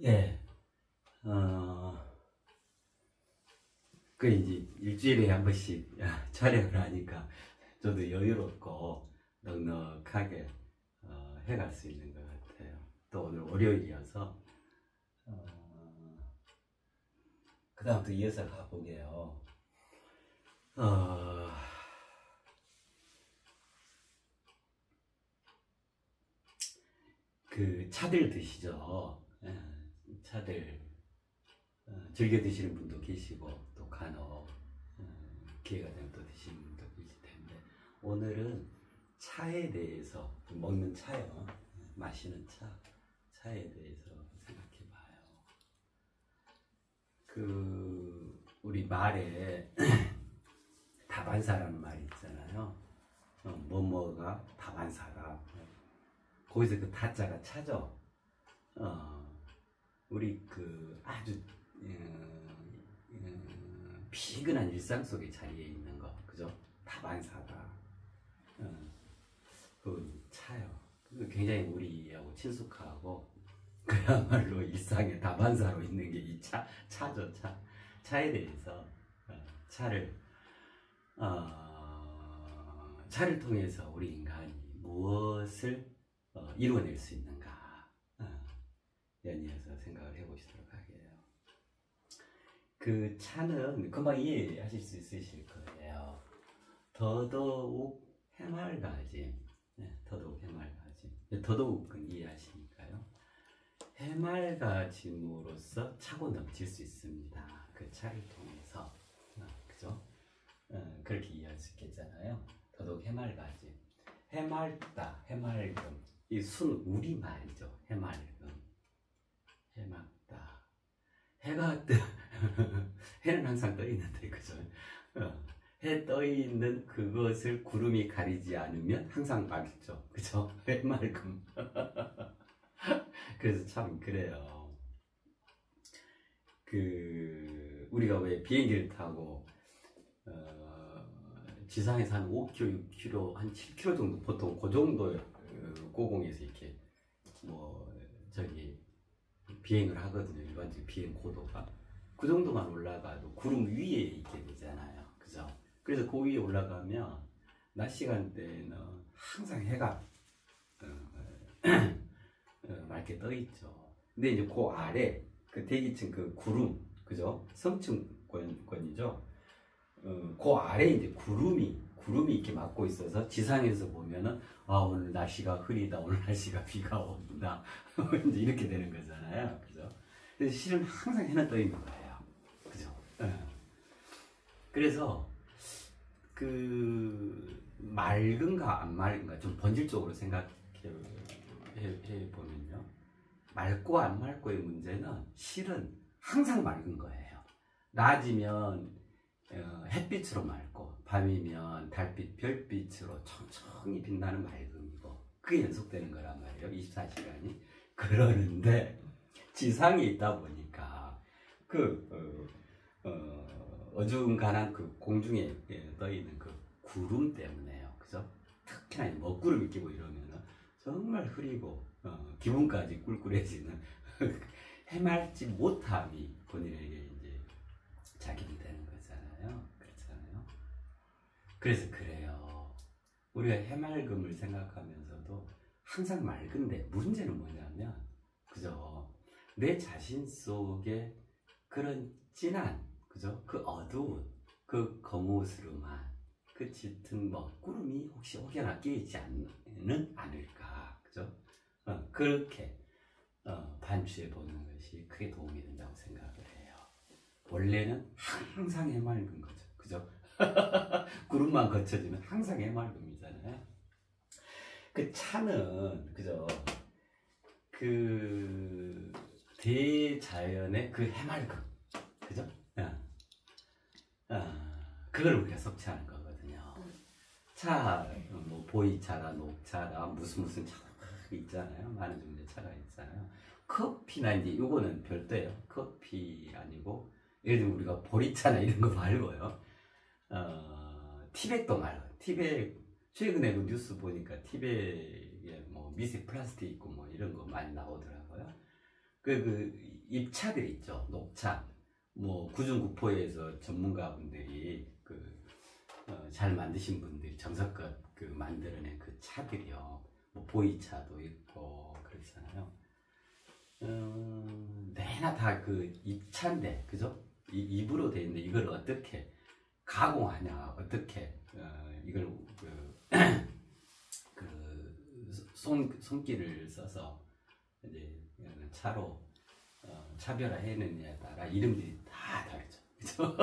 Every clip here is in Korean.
예, 그 이제 일주일에 한 번씩 촬영을 하니까 저도 여유롭고 넉넉하게 해갈 수 있는 것 같아요. 또 오늘 월요일이어서 그 다음부터 이어서 가보게요. 그 차들 드시죠? 차들 즐겨 드시는 분도 계시고 또 간혹 기회가 되면 또 드시는 분도 계실 텐데, 오늘은 차에 대해서, 먹는 차요, 마시는 차에 대해서 생각해 봐요. 그 우리 말에 다반사라는 말이 있잖아요. 뭐뭐가 다반사다. 거기서 그 다자가 차죠. 우리 그 아주 피근한 일상 속에 자리에 있는 거, 그죠? 다반사다. 그 차요. 굉장히 우리하고 친숙하고 그야말로 일상의 다반사로 있는 게 이 차죠. 차에 대해서 차를 통해서 우리 인간이 무엇을 이루어낼 수 있는가, 연이어서 생각을 해보시도록 하게요. 그 차는 금방 이해하실 수 있으실 거예요. 더더욱 해맑아짐. 더더욱 해맑아짐. 더더욱은 이해하시니까요. 해맑아짐으로써 차고 넘칠 수 있습니다. 그 차를 통해서. 그죠? 그렇게 이해할 수 있겠잖아요. 더더욱 해맑아짐. 해맑다, 해맑음. 이 순 우리말이죠. 해맑음. 해맑다. 해가 해는 항상 떠 있는데, 그죠? 해 떠 있는 그것을 구름이 가리지 않으면 항상 맑죠. 그죠? 해맑음. 그래서 참 그래요. 그 우리가 왜 비행기를 타고 지상에서 한 5km, 6km, 한 7km 정도, 보통 그 정도 고공에서 이렇게 저기 비행을 하거든요. 일반적인 비행 고도가 그 정도만 올라가도 구름 위에 있게 되잖아요. 그죠? 그래서 그 위에 올라가면 낮 시간대에는 항상 해가 맑게 떠 있죠. 근데 이제 그 아래 그 대기층 그 구름, 그죠? 성층권이죠. 그 아래 이제 구름이 이렇게 막고 있어서 지상에서 보면은 오늘 날씨가 흐리다, 오늘 날씨가 비가 온다, 이제 이렇게 되는 거잖아요. 그죠? 그래서 실은 항상 해는 떠 있는 거예요. 그죠? 그래서 그 맑은가 안 맑은가 좀 본질적으로 생각해 보면요, 맑고 안 맑고의 문제는 실은 항상 맑은 거예요. 낮이면 햇빛으로 맑고, 밤이면 달빛, 별빛으로 천천히 빛나는 맑음이고, 그게 연속되는 거란 말이에요. 24시간이. 그러는데 지상에 있다 보니까 그 어중간한 그 공중에 떠 있는 그 구름 때문에요. 그죠? 특히나 먹구름이 끼고 이러면은 정말 흐리고 기분까지 꿀꿀해지는 해맑지 못함이 본인에게 이제 작용이 되는 거잖아요. 그렇잖아요. 그래서 그래요. 우리가 해맑음을 생각하면서도 항상 맑은데, 문제는 뭐냐면, 그죠? 내 자신 속에 그런 진한, 그죠? 그 어두운, 그 거무스름한, 그 짙은 구름이 혹시 혹여나 끼지 않을까, 그죠? 그렇게 반추해 보는 것이 크게 도움이 된다고 생각을 해요. 원래는 항상 해맑은 거죠, 그죠? 구름만 거쳐지면 항상 해맑음이잖아요. 그 차는, 그죠? 그 대자연의 그 해맑음, 그죠? 그걸 우리가 섭취하는 거거든요. 차, 보이차라, 녹차라, 무슨 차가 있잖아요. 많은 종류의 차가 있잖아요. 커피나 이제 요거는 별도예요. 커피 아니고, 예를 들면 우리가 보리차나 이런 거 말고요. 티백도 말고, 티백, 최근에 그 뉴스 보니까 티백에 미세 플라스틱 있고 이런 거 많이 나오더라고요. 입차들 있죠. 녹차. 뭐 구중구포에서 전문가분들이 잘 만드신 분들이 정성껏 만들어낸 그 차들이요. 뭐 보이차도 있고 그렇잖아요. 내나 다 입차인데, 그죠? 입으로 돼 있는데 이걸 어떻게 가공하냐, 어떻게 이걸 손길을 써서 이제 차로 차별화해내느냐에 따라 이름들이 다 다르죠. 그죠?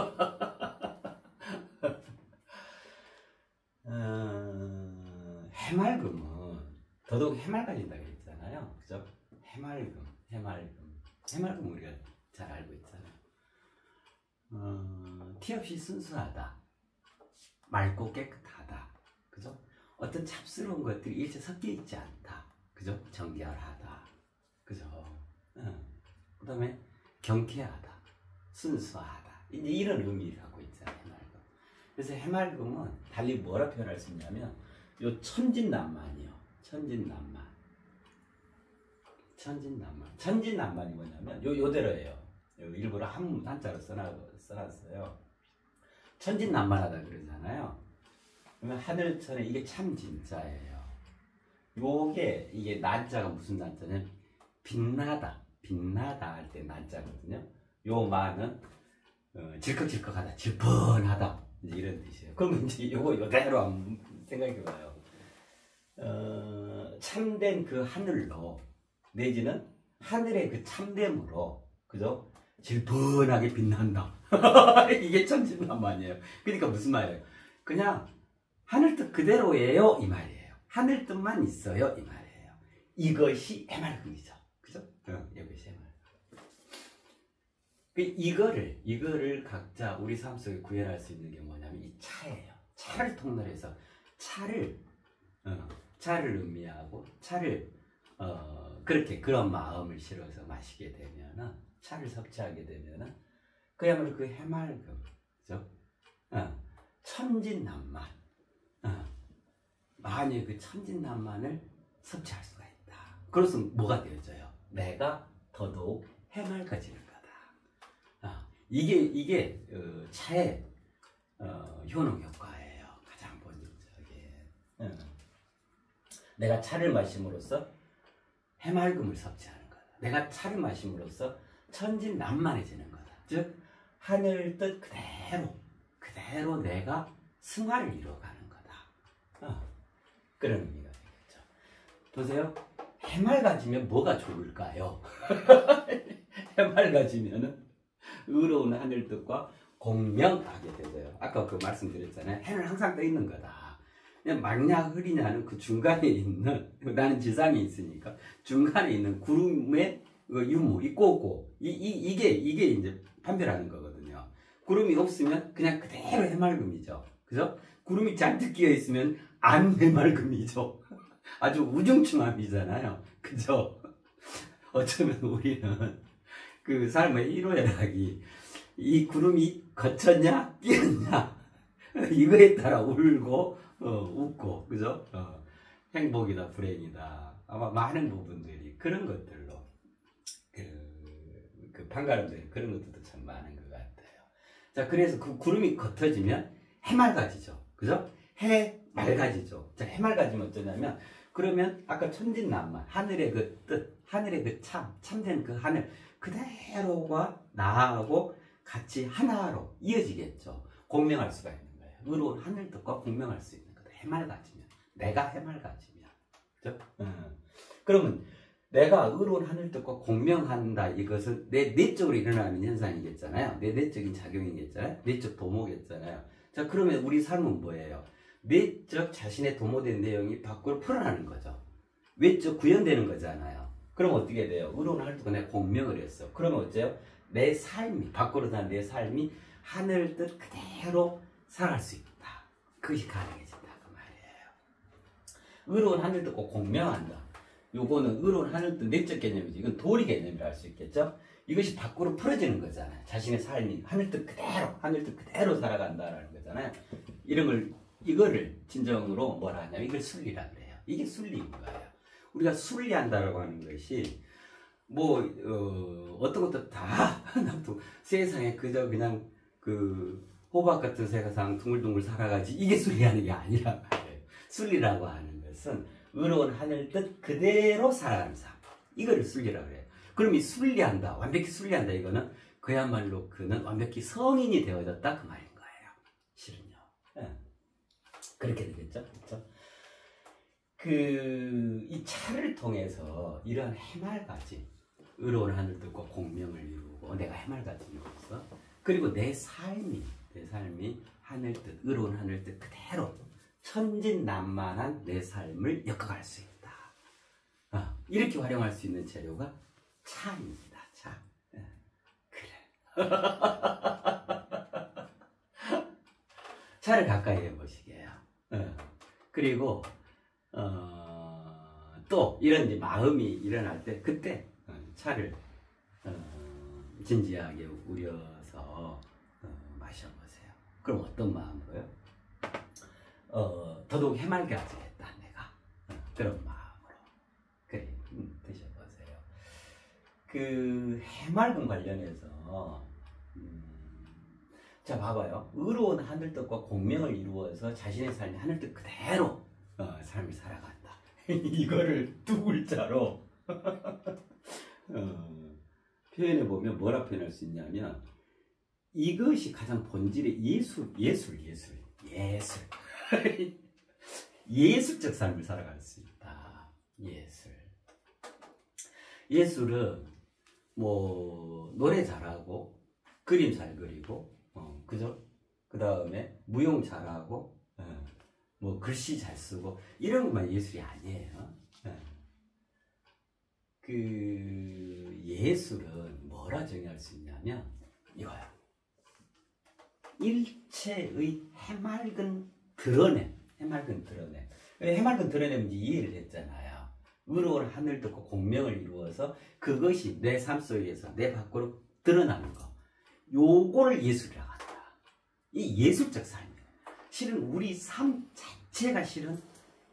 해맑음은 더더욱 해맑아진다 그랬잖아요. 그죠? 해맑음 우리가 잘 알고 있잖아요. 티 없이 순수하다, 맑고 깨끗하다, 그죠? 어떤 잡스러운 것들이 일체 섞여 있지 않다, 그죠? 정결하다, 그죠? 그 다음에 경쾌하다, 순수하다, 이제 이런 의미를 갖고 있잖아요, 해맑음. 그래서 해맑음은 달리 뭐라 표현할 수 있냐면 요 천진난만이요. 천진난만이 뭐냐면 요대로예요. 일부러 한자로 써놨어요. 천진난만하다 그러잖아요. 그러면 하늘천에 이게 참 진짜예요. 이게 난자가 무슨 난자냐면 빛나다 할 때 난자거든요. 요 마는 질컥질컥하다, 질펀하다, 이제 이런 뜻이에요. 그러면 이제 요대로 한번 생각해봐요. 참된 그 하늘로, 내지는 하늘의 그 참됨으로, 그죠? 질펀하게 빛난다. 이게 천진난만이에요. 그러니까 무슨 말이에요? 그냥 하늘 뜻 그대로예요, 이 말이에요. 하늘 뜻만 있어요, 이 말이에요. 이것이 해맑음이죠. 그죠? 이것이 해맑음. 이거를 각자 우리 삶 속에 구현할 수 있는 게 뭐냐면 이 차예요. 차를 통로 해서 차를 의미하고 차를 그런 마음을 실어서 마시게 되면은, 차를 섭취하게 되면은 그야말로 그 해맑음, 그죠? 천진난만, 만약에 그 천진난만을 섭취할 수가 있다. 그래서 뭐가 되어져요? 내가 더더욱 해맑아지는 거다. 이게 차의 효능 효과예요. 가장 본질적인. 내가 차를 마심으로써 해맑음을 섭취하는 거다. 내가 차를 마심으로써 천진난만해지는 거다. 즉 하늘 뜻 그대로 내가 승화를 이루어가는 거다. 그런 의미가 되겠죠. 보세요. 해맑아지면 뭐가 좋을까요? 해맑아지면은 의로운 하늘 뜻과 공명하게 되죠. 아까 말씀드렸잖아요. 해는 항상 떠 있는 거다. 그냥 막냐 흐리냐는 그 중간에 있는, 나는 지상에 있으니까 중간에 있는 구름의 유무, 있고 이게 이제 판별하는 거거든요. 구름이 없으면 그냥 그대로 해맑음이죠. 그죠? 구름이 잔뜩 끼어 있으면 안 해맑음이죠. 아주 우중충함이잖아요. 그죠? 어쩌면 우리는 그 삶의 희로애락이 이 구름이 거쳤냐 끼었냐 이거에 따라 울고 웃고, 그죠? 행복이다 불행이다, 아마 많은 부분들이 그런 것들로 그 판가름들, 그런 것들도 참 많은 것 같아요. 자, 그래서 그 구름이 겉어지면 해맑아지죠. 그죠? 해맑아지죠. 자, 해맑아지면 어쩌냐면, 그러면 아까 천진난만, 하늘의 그 뜻, 하늘의 그 참된 그 하늘 그대로가 나하고 같이 하나로 이어지겠죠. 공명할 수가 있는 거예요. 의로운 하늘 뜻과 공명할 수 있는 거다. 해맑아지면, 내가 해맑아지면, 그죠? 그러면 내가 의로운 하늘 뜻과 공명한다, 이것은 내 내적으로 일어나는 현상이겠잖아요. 내 내적인 작용이겠잖아요. 내적 도모겠잖아요. 자, 그러면 우리 삶은 뭐예요? 내적 자신의 도모된 내용이 밖으로 풀어나는 거죠. 외적 구현되는 거잖아요. 그럼 어떻게 돼요? 의로운 하늘 뜻과 내가 공명을 했어. 그러면 어째요? 내 삶이, 밖으로 난 내 삶이 하늘 뜻 그대로 살아갈 수 있다. 그것이 가능해진다, 그 말이에요. 의로운 하늘 뜻과 공명한다. 요거는 의로운 하늘 뜻 내적 개념이죠. 이건 도리 개념이라 할 수 있겠죠. 이것이 밖으로 풀어지는 거잖아요. 자신의 삶이 하늘 뜻 그대로 살아간다라는 거잖아요. 이거를 진정으로 뭐라 하냐면 이걸 순리라 그래요. 이게 순리인 거예요. 우리가 순리한다라고 하는 것이 뭐 어떤 것도 다 놔두고 세상에 그저 그냥 그 호박 같은 세상 둥글둥글 살아가지 이게 순리하는 게 아니란 말이에요. 순리라고 하는 것은 의로운 하늘 뜻 그대로 살아가는 삶. 이거를 순리라고 그래요. 그럼 이 순리한다, 완벽히 순리한다 이거는 그야말로 그는 완벽히 성인이 되어졌다 그 말인 거예요. 실은요. 예. 그렇게 되겠죠, 그렇죠? 이 차를 통해서 이러한 해맑아진 의로운 하늘 뜻과 공명을 이루고 내가 해맑아진 이로써 그리고 내 삶이 하늘 뜻, 의로운 하늘 뜻 그대로 천진난만한 내 삶을 엮어갈 수 있다. 이렇게 활용할 수 있는 재료가 차입니다. 차. 예. 그래. 차를 가까이 해보시게요. 그리고 또 이런 이제 마음이 일어날 때 그때 차를 진지하게 우려서 마셔보세요. 그럼 어떤 마음으로요? 더더욱 해맑게 하겠다 내가 그런 마음으로 그래 드셔보세요. 그 해맑음 관련해서 자 봐봐요. 의로운 하늘뜻과 공명을 이루어서 자신의 삶이 하늘뜻 그대로 삶을 살아간다. 이거를 두 글자로 표현해 보면 뭐라 표현할 수 있냐면 이것이 가장 본질의 예술적 삶을 살아갈 수 있다. 예술은 뭐 노래 잘하고 그림 잘 그리고 그죠? 그 다음에 무용 잘하고 뭐 글씨 잘 쓰고 이런 것만 예술이 아니에요. 그 예술은 뭐라 정의할 수 있냐면 이거야. 일체의 해맑은 드러냄. 해맑은 드러냄 이제 이해를 했잖아요. 의로운 하늘 듣고 공명을 이루어서 그것이 내 삶 속에서 내 밖으로 드러나는 거. 요거를 예술이라고 한다. 이 예술적 삶이에요. 실은 우리 삶 자체가 실은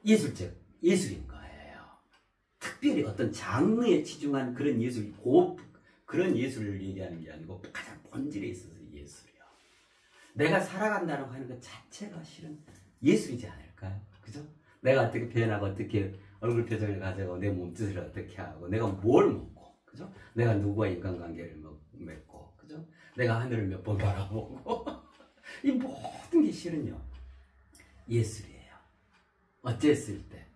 예술인 거예요. 특별히 어떤 장르에 치중한 그런 예술, 그런 예술을 얘기하는 게 아니고 가장 본질에 있어서 예술이요. 내가 살아간다고 하는 것 자체가 실은 예술이지 않을까요? 그죠? 내가 어떻게 표현하고 어떻게 얼굴 표정을 가지고 내 몸짓을 어떻게 하고 내가 뭘 먹고 그죠? 내가 누구와 인간관계를 맺고 그죠? 내가 하늘을 몇 번 바라보고 이 모든 게 실은요 예술이에요. 어쨌을 때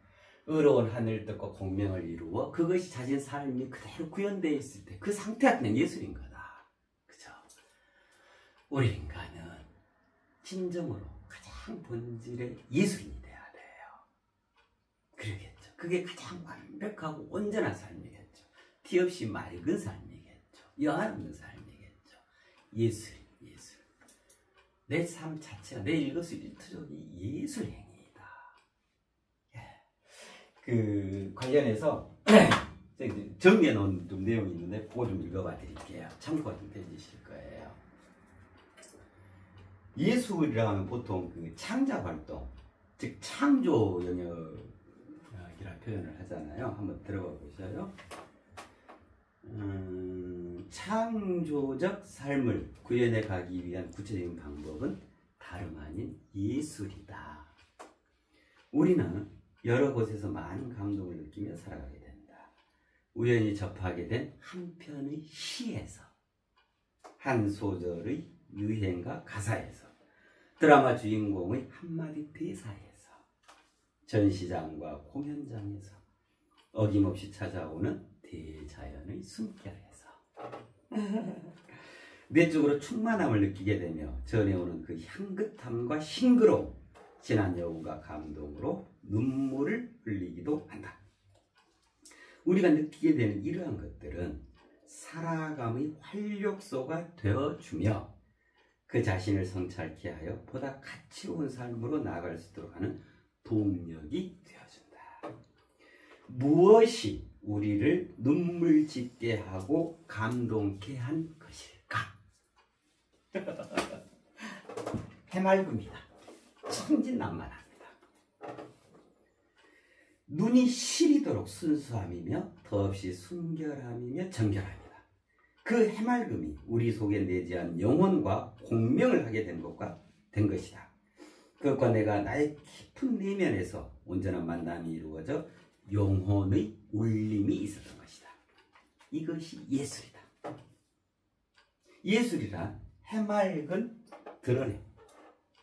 의로운 하늘 뜻과 공명을 이루어 그것이 자신 삶이 그대로 구현되어 있을 때 그 상태가 그냥 예술인 거다. 그죠? 우리 인간은 진정으로 가장 본질의 예술인이 돼야 돼요. 그러겠죠. 그게 가장 완벽하고 온전한 삶이겠죠. 티 없이 맑은 삶이겠죠. 여한없는 삶이겠죠. 예술. 내 삶 자체가 내 일거수일투족이 예술행위이다. 그 관련해서 정리해 놓은 좀 내용이 있는데 그거 좀 읽어봐 드릴게요. 참고가 좀 되실 거예요. 예술이라고 하면 보통 그 창작 활동, 즉 창조 영역이라는 표현을 하잖아요. 한번 들어봐 보셔요. 창조적 삶을 구현해 가기 위한 구체적인 방법은 다름 아닌 예술이다. 우리는 여러 곳에서 많은 감동을 느끼며 살아가게 된다. 우연히 접하게 된 한 편의 시에서, 한 소절의 유행과 가사에서, 드라마 주인공의 한마디 대사에서, 전시장과 공연장에서, 어김없이 찾아오는 대자연의 숨결에서 내적으로 충만함을 느끼게 되며 전해오는 그 향긋함과 싱그러움, 진한 여운과 감동으로 눈물을 흘리기도 한다. 우리가 느끼게 되는 이러한 것들은 살아감의 활력소가 되어주며 그 자신을 성찰케 하여 보다 가치로운 삶으로 나아갈 수 있도록 하는 동력이 되어준다. 무엇이 우리를 눈물 짓게 하고 감동케 한 것일까? 해맑음이다. 천진난만합니다. 눈이 시리도록 순수함이며 더없이 순결함이며 정결함이다. 그 해맑음이 우리 속에 내재한 영혼과 공명을 하게 된 것이다. 그것과 내가 나의 깊은 내면에서 온전한 만남이 이루어져 영혼의 울림이 있었던 것이다. 이것이 예술이다. 예술이란 해맑은 드러냄인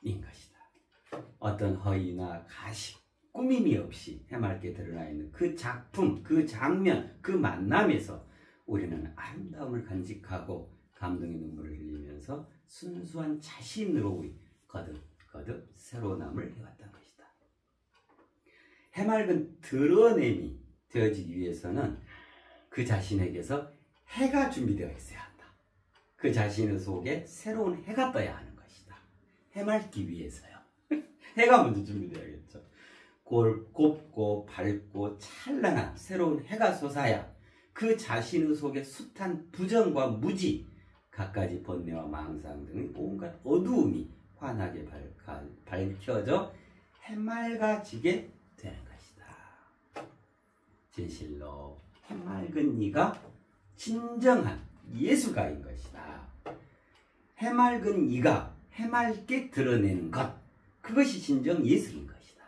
것이다. 어떤 허위나 가식, 꾸밈이 없이 해맑게 드러나 있는 그 작품, 그 장면, 그 만남에서 우리는 아름다움을 간직하고 감동의 눈물을 흘리면서 순수한 자신으로의 거듭 새로남을 해왔던 것이다. 해맑은 드러냄이 되어지기 위해서는 그 자신에게서 해가 준비되어 있어야 한다. 그 자신의 속에 새로운 해가 떠야 하는 것이다. 해맑기 위해서요. 해가 먼저 준비되어야겠죠. 곱고 밝고 찬란한 새로운 해가 솟아야 그 자신의 속에 숱한 부정과 무지, 갖가지 번뇌와 망상 등의 온갖 어두움이 환하게 밝혀져 해맑아지게 되는 것이다. 진실로 해맑은 이가 진정한 예술가인 것이다. 해맑은 이가 해맑게 드러내는 것, 그것이 진정 예술인 것이다.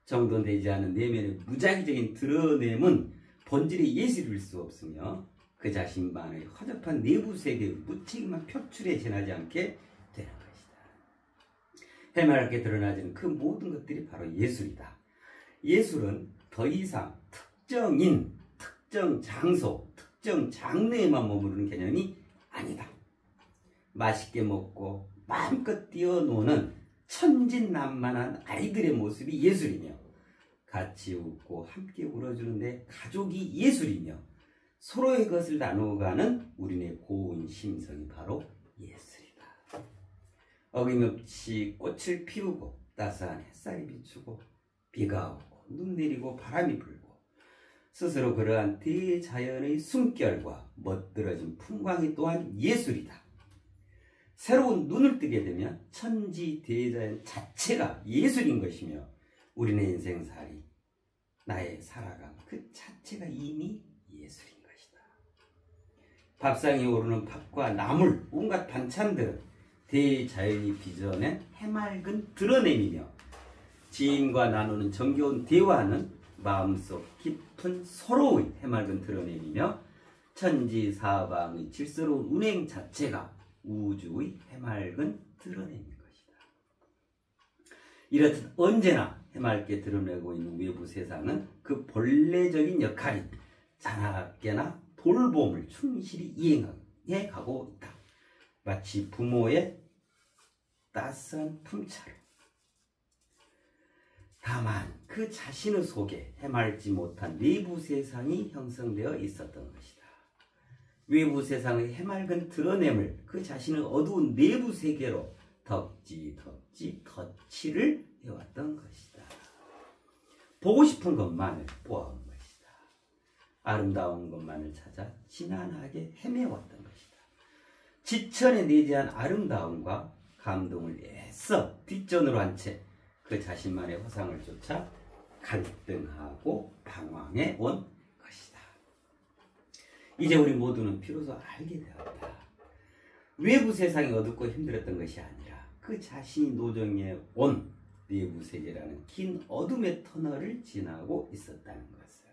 정돈되지 않은 내면의 무작위적인 드러냄은 본질의 예술일 수 없으며 그 자신만의 허접한 내부 세계의 무책임한 표출에 지나지 않게 되는 것이다. 해맑게 드러나지는 그 모든 것들이 바로 예술이다. 예술은 더 이상 특정인, 특정 장소, 특정 장르에만 머무르는 개념이 아니다. 맛있게 먹고 마음껏 뛰어노는 천진난만한 아이들의 모습이 예술이며, 같이 웃고 함께 울어주는 내 가족이 예술이며, 서로의 것을 나누어가는 우리네 고운 심성이 바로 예술이다. 어김없이 꽃을 피우고 따스한 햇살이 비추고 비가 오고 눈 내리고 바람이 불고 스스로 그러한 대자연의 숨결과 멋들어진 풍광이 또한 예술이다. 새로운 눈을 뜨게 되면 천지 대자연 자체가 예술인 것이며, 우리네 인생살이, 나의 살아감 그 자체가 이미 예술인 것이다. 밥상에 오르는 밥과 나물, 온갖 반찬들은 대자연이 빚어낸 해맑은 드러냄이며, 지인과 나누는 정겨운 대화는 마음속 깊은 서로의 해맑은 드러냄이며, 천지사방의 질서로운 운행 자체가 우주의 해맑은 드러냄인 것이다. 이렇듯 언제나 해맑게 드러내고 있는 외부 세상은 그 본래적인 역할인 자나깨나 돌봄을 충실히 이행해 가고 있다. 마치 부모의 따스한 품처럼. 다만 그 자신의 속에 해맑지 못한 내부 세상이 형성되어 있었던 것이다. 외부 세상의 해맑은 드러냄을 그 자신의 어두운 내부 세계로 덧칠을 해왔던 것이다. 보고 싶은 것만을 보아온 것이다. 아름다운 것만을 찾아 지난하게 헤매왔던 것이다. 지천에 내재한 아름다움과 감동을 애써 뒷전으로 한 채 그 자신만의 허상을 쫓아 갈등하고 방황해 온 것이다. 이제 우리 모두는 비로소 알게 되었다. 외부 세상이 어둡고 힘들었던 것이 아니라 그 자신이 노정해 온 내부 세계라는 긴 어둠의 터널을 지나고 있었다는 것을.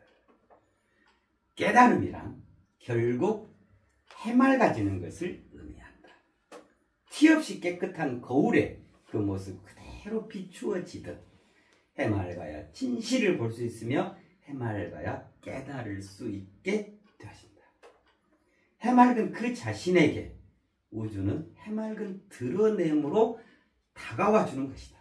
깨달음이란 결국 해맑아지는 것을 의미한다. 티 없이 깨끗한 거울에 그 모습 그대로 비추어지듯 해맑아야 진실을 볼 수 있으며 해맑아야 깨달을 수 있게 되어진다. 해맑은 그 자신에게 우주는 해맑은 드러냄으로 다가와 주는 것이다.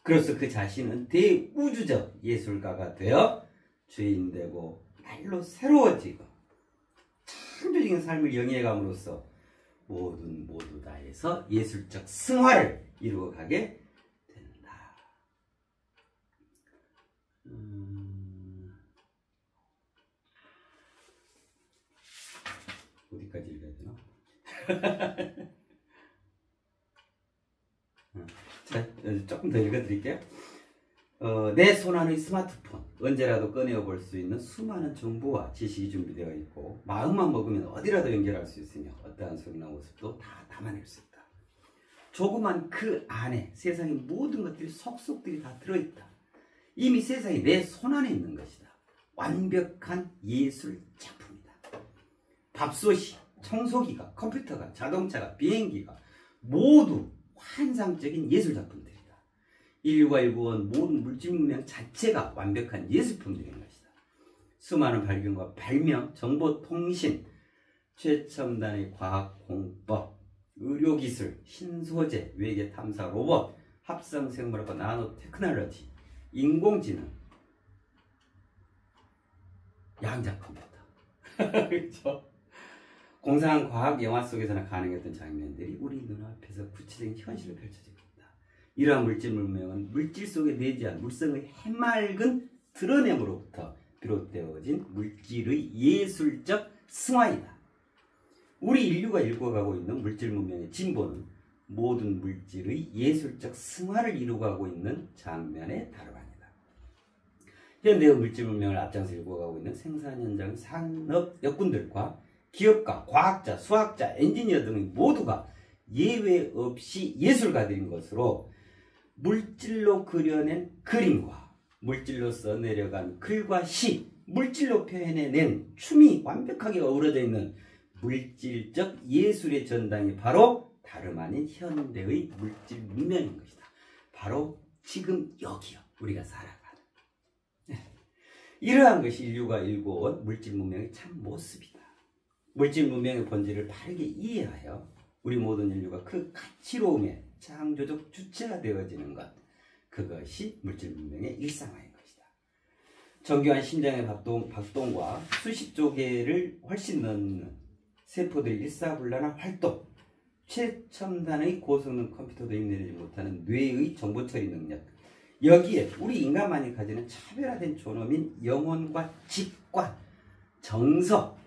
그래서 그 자신은 대우주적 예술가가 되어 주인되고 날로 새로워지고 창조적인 삶을 영위해감으로써 모두 다해서 예술적 승화를 이루어가게 된다. 어디까지 읽어야 되나? 자, 조금 더 읽어드릴게요. 내 손안의 스마트폰 언제라도 꺼내어 볼 수 있는 수많은 정보와 지식이 준비되어 있고 마음만 먹으면 어디라도 연결할 수 있으며 어떠한 소리나 모습도 다 담아낼 수 있다. 조그만 그 안에 세상의 모든 것들이 속속들이 다 들어있다. 이미 세상이 내 손안에 있는 것이다. 완벽한 예술 작품이다. 밥솥이, 청소기가, 컴퓨터가, 자동차가, 비행기가 모두 환상적인 예술 작품들이다. 인류가 일구어온 모든 물질 문명 자체가 완벽한 예술품들인 것이다. 수많은 발견과 발명, 정보통신, 최첨단의 과학공법, 의료기술, 신소재, 외계탐사 로봇, 합성생물학과 나노테크놀로지, 인공지능, 양자 컴퓨터 그렇죠? 공상한 과학 영화 속에서나 가능했던 장면들이 우리 눈앞에서 구체적인 현실로 펼쳐지고 있다. 이러한 물질 문명은 물질 속에 내재한 물성의 해맑은 드러냄으로부터 비롯되어진 물질의 예술적 승화이다. 우리 인류가 일궈가고 있는 물질 문명의 진보는 모든 물질의 예술적 승화를 이루어가고 있는 장면의 다름 아니다. 현대의 물질 문명을 앞장서 일궈가고 있는 생산 현장 산업 역군들과 기업가, 과학자, 수학자, 엔지니어 등의 모두가 예외 없이 예술가들인 것으로 물질로 그려낸 그림과 물질로 써내려간 글과 시, 물질로 표현해낸 춤이 완벽하게 어우러져 있는 물질적 예술의 전당이 바로 다름 아닌 현대의 물질 문명인 것이다. 바로 지금 여기요. 우리가 살아가는. 이러한 것이 인류가 일궈온 물질 문명의 참 모습이다. 물질 문명의 본질을 바르게 이해하여 우리 모든 인류가 그 가치로움의 창조적 주체가 되어지는 것, 그것이 물질 문명의 일상화인 것이다. 정교한 심장의 박동과 수십조 개를 훨씬 넘는 세포들의 일사불란한 활동, 최첨단의 고성능 컴퓨터도 힘내지 못하는 뇌의 정보처리 능력, 여기에 우리 인간만이 가지는 차별화된 존엄인 영혼과 직관, 정서,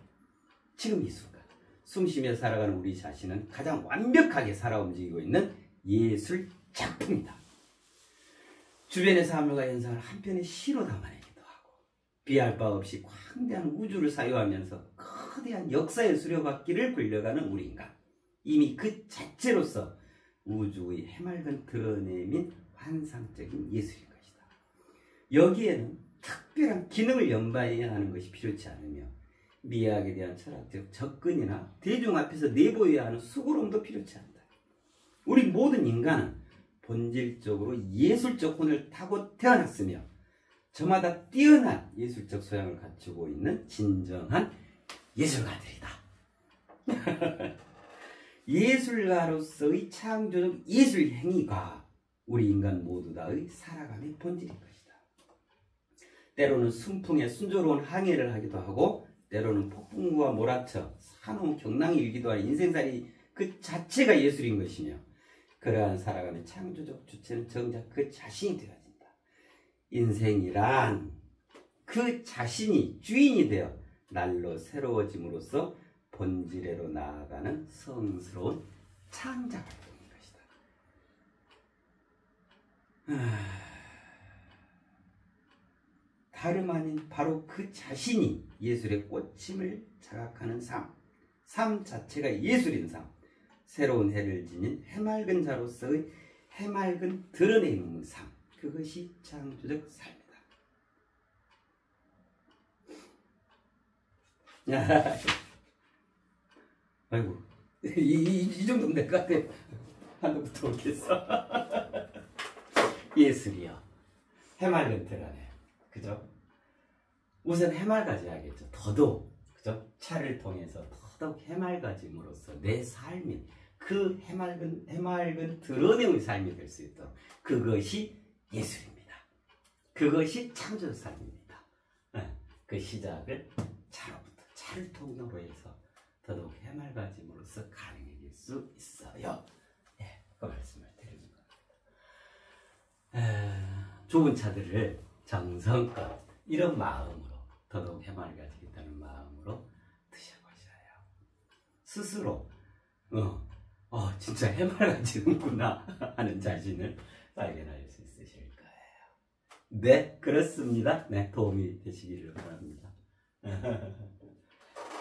지금 이 순간 숨쉬며 살아가는 우리 자신은 가장 완벽하게 살아 움직이고 있는 예술 작품이다. 주변의 사물과 현상을 한편의 시로 담아내기도 하고 비할 바 없이 광대한 우주를 사유하면서 거대한 역사의 수레바퀴를 굴려가는 우리 인간, 이미 그 자체로서 우주의 해맑은 드러냄인 환상적인 예술인 것이다. 여기에는 특별한 기능을 연발해야 하는 것이 필요치 않으며 미학에 대한 철학적 접근이나 대중 앞에서 내보여야 하는 수고로움도 필요치 않다. 우리 모든 인간은 본질적으로 예술적 혼을 타고 태어났으며 저마다 뛰어난 예술적 소양을 갖추고 있는 진정한 예술가들이다. 예술가로서의 창조적 예술 행위가 우리 인간 모두 다의 살아감의 본질인 것이다. 때로는 순풍에 순조로운 항해를 하기도 하고 때로는 폭풍과 몰아쳐 사놓은 경랑이 일기도 할 인생살이 그 자체가 예술인 것이며 그러한 살아감의 창조적 주체는 정작 그 자신이 되어진다. 인생이란 그 자신이 주인이 되어 날로 새로워짐으로써 본질에로 나아가는 성스러운 창작 활동인 것이다. 다름 아닌 바로 그 자신이 예술의 꽃임을 자각하는 삶, 삶 자체가 예술인 삶, 새로운 해를 지닌 해맑은 자로서의 해맑은 드러내는 삶, 그것이 창조적 삶이다. 아이고, 이 정도면 될 것 같아. 한번부터 오겠어. 예술이요. 해맑은 드러내. 그죠? 우선 해맑아져야겠죠. 더더욱. 그죠? 차를 통해서 더더욱 해맑아짐으로써 내 삶이 그 해맑은 드러내의 삶이 될 수 있도록 그것이 예술입니다. 그것이 창조적 삶입니다. 그 시작을 차로부터 차를 통로로 해서 더더욱 해맑아짐으로써 가능해질 수 있어요. 예, 그 말씀을 드리는 겁니다. 좋은 차들을 정성껏 이런 마음으로 더더욱 해맑아지겠다는 마음으로 드셔보셔요. 스스로 진짜 해맑아지는구나 하는 자신을 발견할 수 있으실 거예요. 네, 그렇습니다. 네, 도움이 되시기를 바랍니다.